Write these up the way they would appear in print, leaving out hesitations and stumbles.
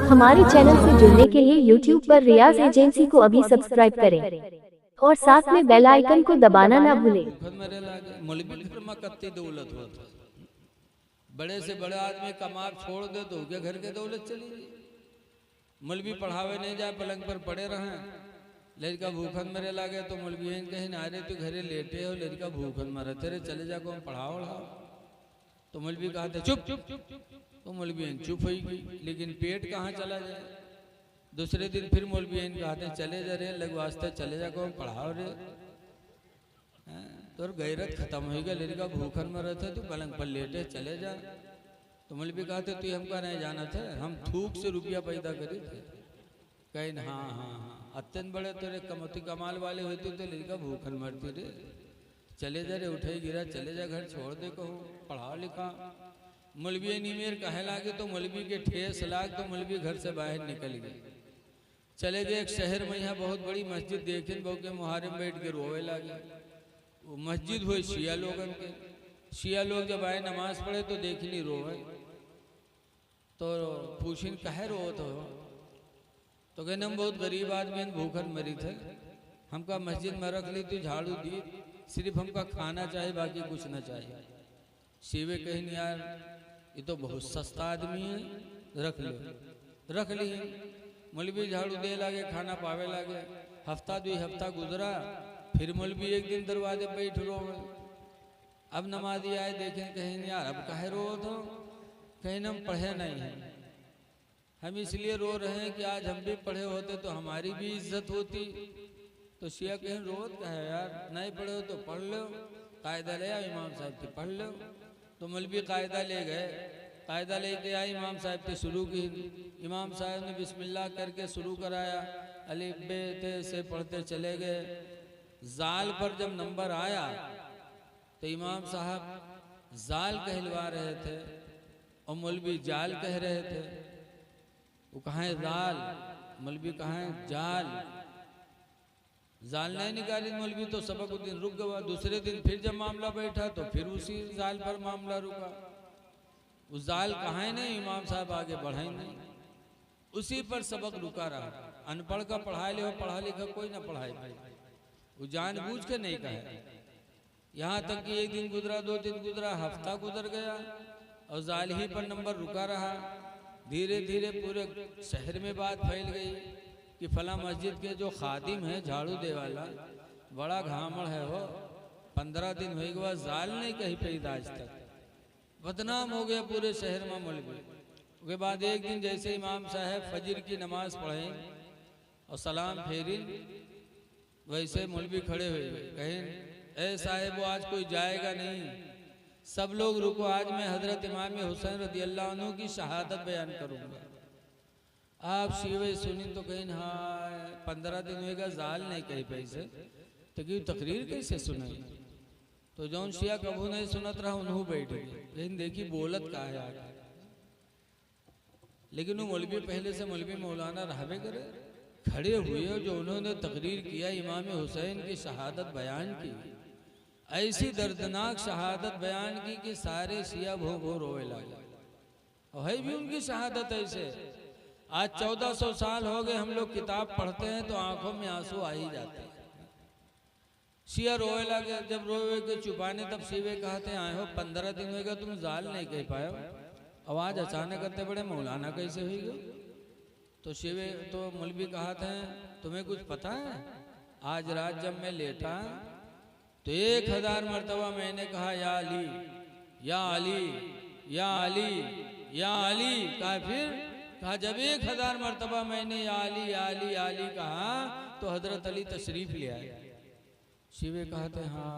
हमारे चैनल से जुड़ने के लिए YouTube पर रियाज एजेंसी को अभी सब्सक्राइब करें और साथ में बेल आइकन को दबाना ना भूलें। बड़े से बड़े आदमी कमार छोड़ दे तो क्या घर के दौलत चली गई। मौलवी पढ़ावे नहीं जाए, पलंग पर पड़े रहे, लड़का भूखन मरे लागे तो मौलवी कहीं ना रहे तो घरे लेटे हो, लड़का भूखन मरे तेरे चले जा को पढ़ाओ तो मौलवी कहते चुप चुप तो मौलवी चुप हो गई, लेकिन पेट कहाँ चला जाए। दूसरे दिन फिर मौलवी कहते चले जा रे लग वास्ते चले जा को पढ़ाओ रे, तो गैरत खत्म हो गया, लड़का भूखन में रहते तो पलंग पर लेटे चले जा। तो मौलवी कहते तू हमका नहीं जाना था, हम थूक से रुपया पैदा करे थे। कहीं हाँ हाँ हाँ अत्यंत बड़े तेरे कमती कमाल वाले होते तो लड़का भूखन मरती रे, चले जा रे उठे गिरा चले जा घर छोड़ दे कहो पढ़ा लिखा। मौलवी नीमेर कहे लागे तो मौलवी के ठेस लाग तो मौलवी घर से बाहर निकल गए, चले गए एक शहर में। यहाँ बहुत बड़ी मस्जिद देखे बहु के मुहारिम बैठ के रोवे लागे। वो मस्जिद हुई शिया लोगन के, शिया लोग जब आए नमाज पढ़े तो देख ली रोवे, तो पूछिन कहे रो तो कहने हम बहुत गरीब आदमी भूखन मरी थे, हमका मस्जिद में रख ली तू झाड़ू दी, सिर्फ हमका खाना चाहिए बाकी कुछ ना चाहिए। शिवे कहीं यार ये तो बहुत सस्ता आदमी है, रख ली। मौलवी झाड़ू दे लागे खाना पावे लागे, हफ्ता 2 हफ्ता गुजरा, फिर मौलवी एक दिन दरवाजे पे बैठ रो। अब नमाजी आए देखें कहीं यार अब कहे रो तो कहीं हम पढ़े नहीं हैं, हम इसलिए रो रहे हैं कि आज हम भी पढ़े होते तो हमारी भी इज्जत होती। तो शिया कहीं रोत कहे यार नहीं पढ़े हो तो पढ़ लो, कायदा ले आओ इमाम साहब की पढ़ लो। तो मौलवी कायदा ले गए, कायदा लेके आए इमाम साहब से शुरू की। इमाम साहब ने बिस्मिल्लाह करके शुरू कराया, अलिफ बे ते से पढ़ते चले गए। जाल पर जब नंबर आया तो इमाम साहब जाल कहलवा रहे थे और मौलवी जाल कह रहे थे। वो कहाँ जाल, मौलवी कहाँ जाल, जाल नहीं निकाली मौलवी तो सबक उस दिन रुक गया। दूसरे दिन फिर जब मामला बैठा तो फिर उसी जाल पर मामला रुका। उस जाल कहाँ नहीं, इमाम साहब आगे बढ़ाए नहीं, उसी पर सबक रुका रहा। अनपढ़ का पढ़ा ले, पढ़ा लिखा कोई ना पढ़ाए, वो जानबूझ के नहीं कहे। यहाँ तक कि एक दिन गुजरा, 2 दिन गुजरा, हफ्ता गुजर गया और जाल ही पर नंबर रुका रहा। धीरे धीरे पूरे शहर में बात फैल गई कि फला मस्जिद के जो खादिम है झाड़ू दे वाला बड़ा घामड़ है, वो 15 दिन हो गया जाल नहीं कहीं पैदा आज तक, बदनाम हो गया पूरे शहर में मौलवी। उसके बाद एक दिन जैसे इमाम साहब फजर की नमाज पढ़े और सलाम फेरी, वैसे मौलवी खड़े हुए कहें ए साहेब वो आज कोई जाएगा नहीं, सब लोग रुको, आज मैं हजरत इमाम हुसैन रज़ी अल्लाह अन्हु की शहादत बयान करूंगा। आप शिवे सुनी तो कहीं हाँ 15 दिन होगा जाल नहीं कहीं पैसे तो क्यों तकरीर कैसे सुनाई। तो जौन शिया कबू नहीं सुनत रहा उन्हों बैठ गए, लेकिन देखी बोलत का है आगे। लेकिन वो मौलवी पहले से मौलवी मौलाना रहबे करे खड़े हुए जो उन्होंने तकरीर किया इमाम हुसैन की शहादत बयान की, ऐसी दर्दनाक शहादत बयान की कि सारे शिया भो भो रोए लगे। और है भी उनकी शहादत ऐसे। आज 1400 साल हो गए हम लोग किताब पढ़ते हैं तो आंखों में आंसू आ ही जाते हैं। शिया रोए लगे, जब रोए के चुपाने तब शिवे कहते हैं आए हो 15 दिन होगा तुम जाल नहीं कह पाए, आवाज अचानक करते बड़े मौलाना कैसे हुई गो। तो शिवे तो मौलवी कहा था तुम्हें कुछ पता है, आज रात जब मैं लेटा तो 1000 मरतबा मैंने कहा या अली या अली या अली या अली। कहा फिर कहा जब 1000 मरतबा मैंने या अली या अली या अली कहा तो हजरत अली तशरीफ ले आए। शिवे कहते हाँ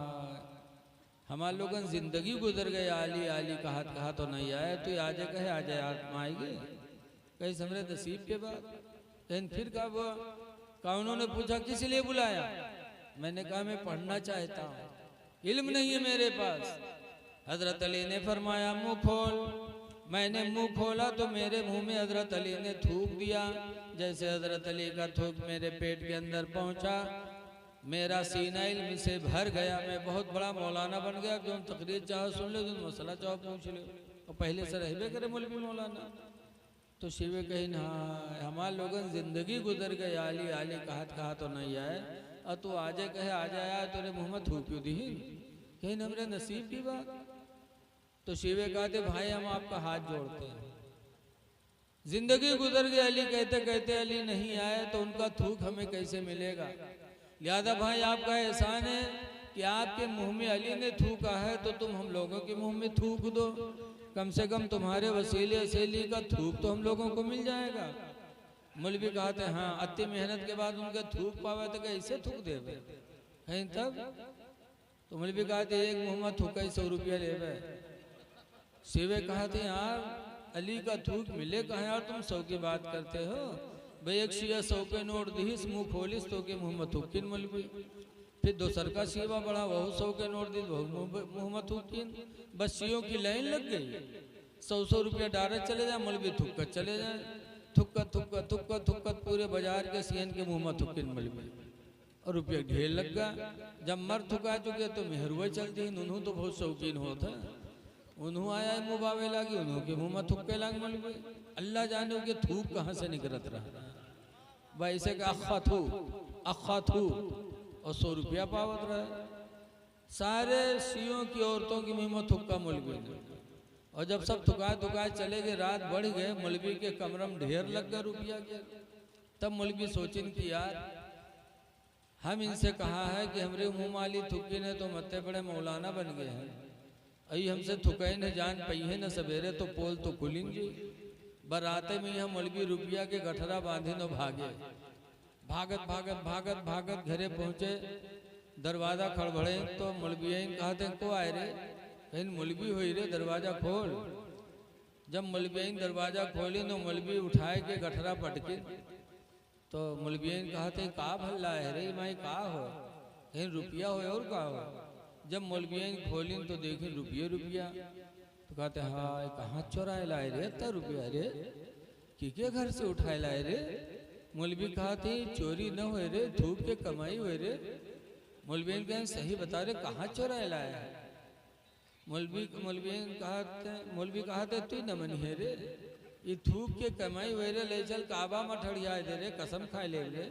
हमारे लोगन जिंदगी गुजर गए आली आली कहा तो नहीं आए, तो आजे कहे आ जाए आत्मा आएगी कहीं समरे नसीब के बाद। लेकिन फिर कहा उन्होंने पूछा किस लिए बुलाया, मैंने कहा मैं पढ़ना चाहता हूँ, इल्म नहीं है मेरे पास। हजरत अली ने फरमाया मुंह खोल। मैंने मुंह खोला तो मेरे मुंह में हजरत अली ने थूक दिया। जैसे हजरत अली का थूक मेरे पेट के अंदर पहुंचा, मेरा सीना इल्म से भर गया, मैं बहुत बड़ा मौलाना बन गया। जो तकरीर चाहो सुन लो, जो मसला चाहो पूछ लो, और पहले से रहबे करे मौलवी मौलाना। तो शिवे कही ना हमारे लोगन जिंदगी गुजर गई आली आली कहा तो नहीं आए और तू आजे कहे आ जाया तूने मुँह में थूक क्यों दी कहीं हमरे नसीब की बात। तो शिवे कहते भाई हम आपका हाथ जोड़ते हैं, जिंदगी गुजर गई अली कहते कहते अली नहीं आए तो उनका थूक हमें कैसे मिलेगा। लिहाजा भाई आपका एहसान है कि आपके मुंह में अली ने थूका है तो तुम हम लोगों के मुंह में थूक दो, कम से कम तुम्हारे वसीले से अली का थूक तो हम लोगों को मिल जाएगा। मौलवी कहते हाँ अति मेहनत के बाद उनके थूक पावे तो कैसे थूक दे कहीं तब। तो मौलवी कहते एक मुँह में थूका 100 रुपया ले। शिवे कहते यार अली का थूक मिले कहा यार तुम 100 की बात करते हो भाई, एक शिया 100 के नोट दीस मुँह खोलिस तो के मुँह में थूकिन मौलवी। फिर दूसर का शिवा बड़ा वह 100 के नोट दी मुँह में थूकिन। बस शियों की लाइन लग गई, 100 रुपया डायरेक्ट चले जाए मौलवी थुक्का चले जाए, थुक्का थुक्का थुक्का थुक्का पूरे बाजार के सीएन के मुँह में थुकिन मौलवी और रुपया ढेर लग गया। जब मर थुका चुके तो मेहरुआ चलती उन्होंने तो बहुत शौकीन होता उन्हों आया मुबावे लागी उन्हों के मुँह में थुक्के लाग मौलवी। अल्लाह जाने के थूक कहाँ से निकलत रहा भाई से अखा थू और 100 रुपया पावत रहा। सारे सियों की औरतों की मुँह में थुक्का मौलवी ने। और जब सब थुकाए चले गए रात बढ़ गए मौलवी के कमरम ढेर लग गया रुपया के। तब मौलवी सोचिन की यार हम इनसे कहा है कि हमरे मुँह माली थुक्की ने तो मत्ते बड़े मौलाना बन गए हैं, अई हमसे थुकाई न जान पई है न सवेरे तो पोल तो खुलेंगे। बराते में यहाँ मौलवी रुपया के गठरा बांधे न भागे, भागत भागत भागत भागत घरे पहुँचे, दरवाजा खड़बड़े तो मौलवी कहते को आए रे कहीं मौलवी हुई रे दरवाजा खोल। जब मौलवी दरवाजा खोली तो मौलवी उठाए के गठरा पटके तो मौलवी कहते का भल्ला है रे माई का हो कहीं रुपया हो और का हो। जब मौलवी खोली तो देखे रुपया तो कहते हाँ कहाँ चोराए लाए रे इतना रुपया रे के घर से उठाए लाए रे। मौलवी कहते चोरी न हुए रे धूप के कमाई हुए रे। मौलवी कहें सही बता रे कहाँ चोराए लाए। मौलवी कहते तू न मनी है रे ये थूक के कमाई हुए रे ले चल काबा में ठड़िया दे रे कसम खाए ले रे।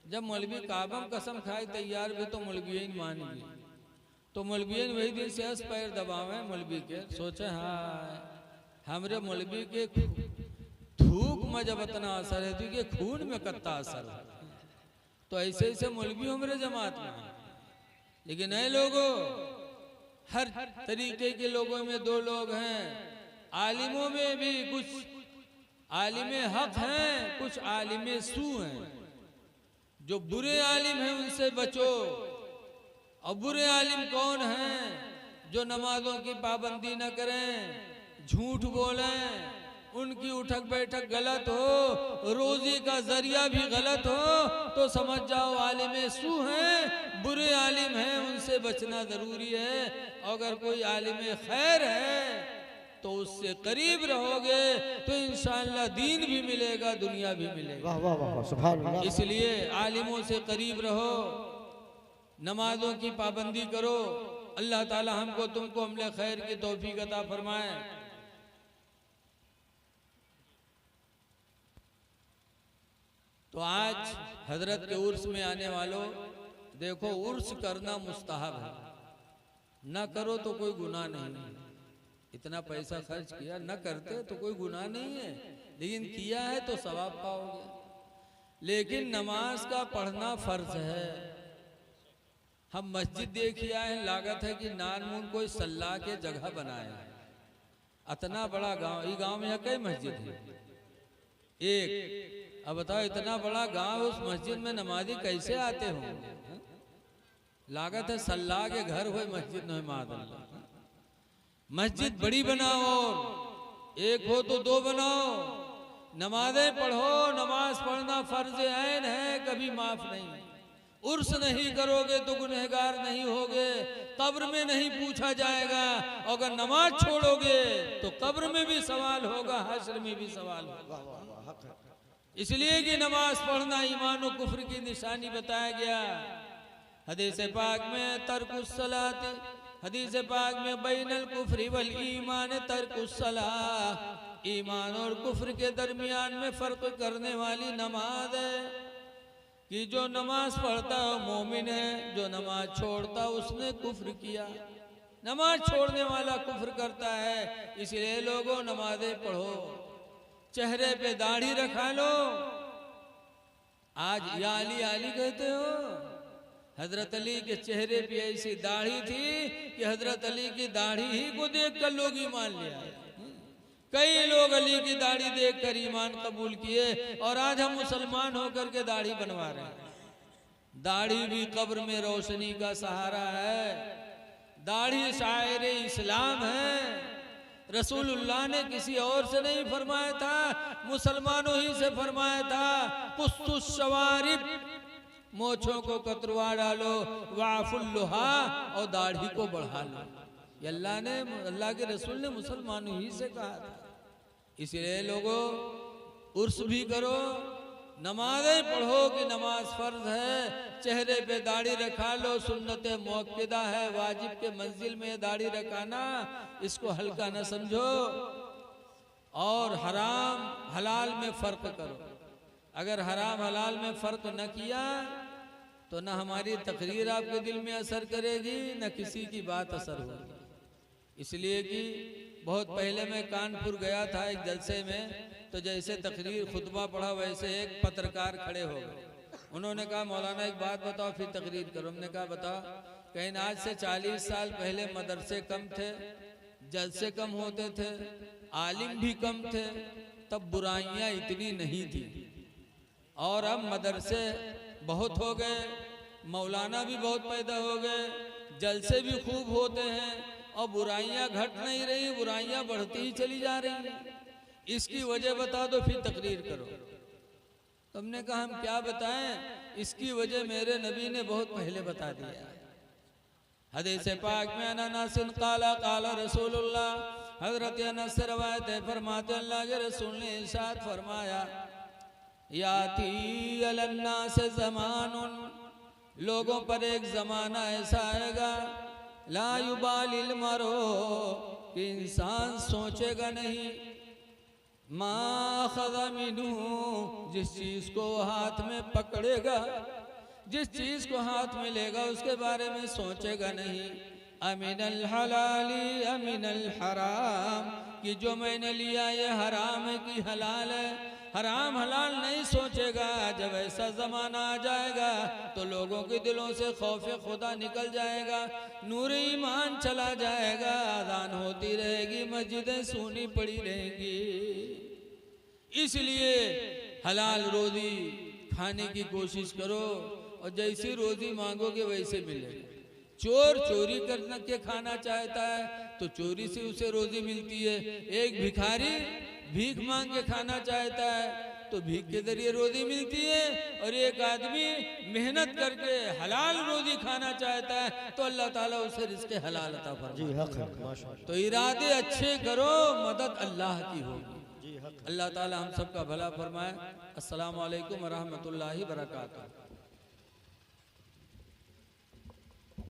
जब मौलवी काबा में कसम खाए तैयार भी तो मौलवी मान ली। तो मौलवी वही दिन से हंस पैर दबावे मौलवी के सोचे हाँ हमरे मौलवी के थूक में जब इतना असर है तो के खून में कितना असर है। तो ऐसे ऐसे मौलवी हमारे जमात में है। लेकिन नए लोगों हर तरीके के लोगों में दो लोग हैं, आलिमों में भी कुछ आलिमे हक हैं कुछ आलिमे सू हैं। जो बुरे आलिम हैं उनसे बचो। और बुरे आलिम कौन हैं जो नमाजों की पाबंदी न करें, झूठ बोलें, उनकी उठक बैठक गलत हो, रोजी का जरिया भी गलत हो तो समझ जाओ आलिम सू हैं, बुरे आलिम हैं, उनसे बचना जरूरी है। अगर कोई आलिम खैर है तो उससे करीब रहोगे तो इंशाअल्लाह दीन भी मिलेगा दुनिया भी मिलेगा। वाह वाह वाह सुभान अल्लाह। इसलिए आलिमों से करीब रहो, नमाजों की पाबंदी करो। अल्लाह ताला हमको तुमको अमले खैर की तौफीक अता फरमाए। तो आज हजरत के उर्स में आने वालों देखो उर्स करना मुस्तहब है, न करो तो कोई गुनाह नहीं है। इतना पैसा खर्च किया न करते तो कोई गुनाह नहीं है, लेकिन किया है तो सवाब पाओगे। लेकिन नमाज का पढ़ना फर्ज है। हम मस्जिद देखिए आए, लागत है कि नानमून कोई सल्ला के जगह बनाया है। इतना बड़ा गांव, ये गांव में कई मस्जिद है एक। अब बताओ इतना बड़ा गांव, उस मस्जिद में नमाजी कैसे आते होंगे। लागत है सल्ला के घर हुए मस्जिद न मादल्ला। मस्जिद बड़ी बनाओ, एक हो तो दो बनाओ, नमाजें पढ़ो। नमाज पढ़ना फर्ज ऐन है, कभी माफ नहीं। उर्स नहीं करोगे तो गुनहगार नहीं होगे, कब्र में नहीं पूछा जाएगा। अगर नमाज छोड़ोगे तो कब्र में भी सवाल होगा, हश्र में भी सवाल होगा। इसलिए कि नमाज पढ़ना ईमान और कुफ्र की निशानी बताया गया। हदीस पाक में तर्कुस सलात, हदीस पाक में बैनल कुफ्री वल ईमान तर्कुस सलाह। ईमान और कुफ्र के दरमियान में फर्क करने वाली नमाज है कि जो नमाज पढ़ता है मोमिन है, जो नमाज छोड़ता उसने कुफ्र किया। नमाज छोड़ने वाला कुफ्र करता है। इसलिए लोगों नमाजें पढ़ो, चेहरे पे दाढ़ी रखा लो। आज या अली कहते हो, हजरत अली के चेहरे पे ऐसी दाढ़ी थी कि हजरत अली की दाढ़ी ही को देखकर लोग ईमान ले आए। कई लोग अली की दाढ़ी देखकर ईमान कबूल किए और आज हम मुसलमान होकर के दाढ़ी बनवा रहे हैं। दाढ़ी भी कब्र में रोशनी का सहारा है। दाढ़ी शायर इस्लाम है। रसूलुल्लाह ने किसी और से नहीं फरमाया था, मुसलमानों ही से फरमाया था, कुस्तुस शवारिब, मोछों को कतरवा डालो, वाफुल्लुहा, और दाढ़ी को बढ़ा लो। ये अल्लाह के रसूल ने मुसलमानों ही से कहा था। इसलिए लोगों उर्स भी करो, नमाजें पढ़ो कि नमाज फर्ज है। चेहरे पे दाढ़ी रखा लो, सुन्नत मुअक्किदा है, वाजिब के मंजिल में दाढ़ी रखाना, इसको हल्का न समझो। और हराम हलाल में फर्क करो। अगर हराम हलाल में फर्क न किया तो न हमारी तकरीर आपके दिल में असर करेगी, न किसी की बात असर होगी। इसलिए कि बहुत पहले मैं कानपुर गया था एक जलसे में, तो जैसे तकरीर खुतबा पढ़ा वैसे एक पत्रकार खड़े हो गए। उन्होंने कहा मौलाना एक बात बताओ फिर तकरीर करो। हमने कहा बताओ। कहीं आज से 40 साल पहले मदरसे कम थे, जलसे कम होते थे, आलिम भी कम थे, तब बुराइयां इतनी नहीं थी। और अब मदरसे बहुत हो गए, मौलाना भी बहुत पैदा हो गए, जलसे भी खूब होते हैं और बुराइयां घट नहीं रही, बुराइयां बढ़ती ही चली जा रही हैं। इसकी वजह बता दो फिर तकरीर करो। तुमने कहा हम क्या बताएं, इसकी वजह मेरे नबी ने बहुत पहले बता दिया। हदीस पाक में अनानासिन काला काला रसूलुल्लाह, हजरत अनस से रवायत है, फरमाते अल्लाह के रसूल ने इरशाद फरमाया, याती अलन्ना से ज़मानुन, लोगों पर एक ज़माना ऐसा आएगा, ला युबालिल मरो, कि इंसान सोचेगा नहीं, मा खज़ा मिनहु, जिस चीज़ को हाथ में पकड़ेगा, जिस चीज़ को हाथ में लेगा उसके बारे में सोचेगा नहीं। अमिनल हलाली अमिनल हराम, कि जो मैंने लिया ये हराम है कि हलाल है, हराम हलाल नहीं सोचेगा। जब ऐसा ज़माना आ जाएगा तो लोगों के दिलों से खौफ खुदा निकल जाएगा, नूर ईमान चला जाएगा, अज़ान होती रहेगी, मस्जिदें सूनी पड़ी रहेंगी। इसलिए हलाल रोज़ी खाने की कोशिश करो और जैसी रोज़ी मांगोगे वैसे मिलेगा। चोर चोरी करना के खाना चाहता है तो चोरी से उसे रोज़ी मिलती है। एक भिखारी भीख मांग के खाना चाहता है तो भीख के जरिए रोज़ी मिलती है। और एक आदमी मेहनत करके हलाल रोज़ी खाना चाहता है तो अल्लाह ताला उसे रिज़्क़ हलाल अता फरमाता है। तो इरादे अच्छे करो, मदद अल्लाह की होगी। अल्लाह ताला हम सबका भला फरमाए। अस्सलामु अलैकुम व रहमतुल्लाहि व बरकातुहू।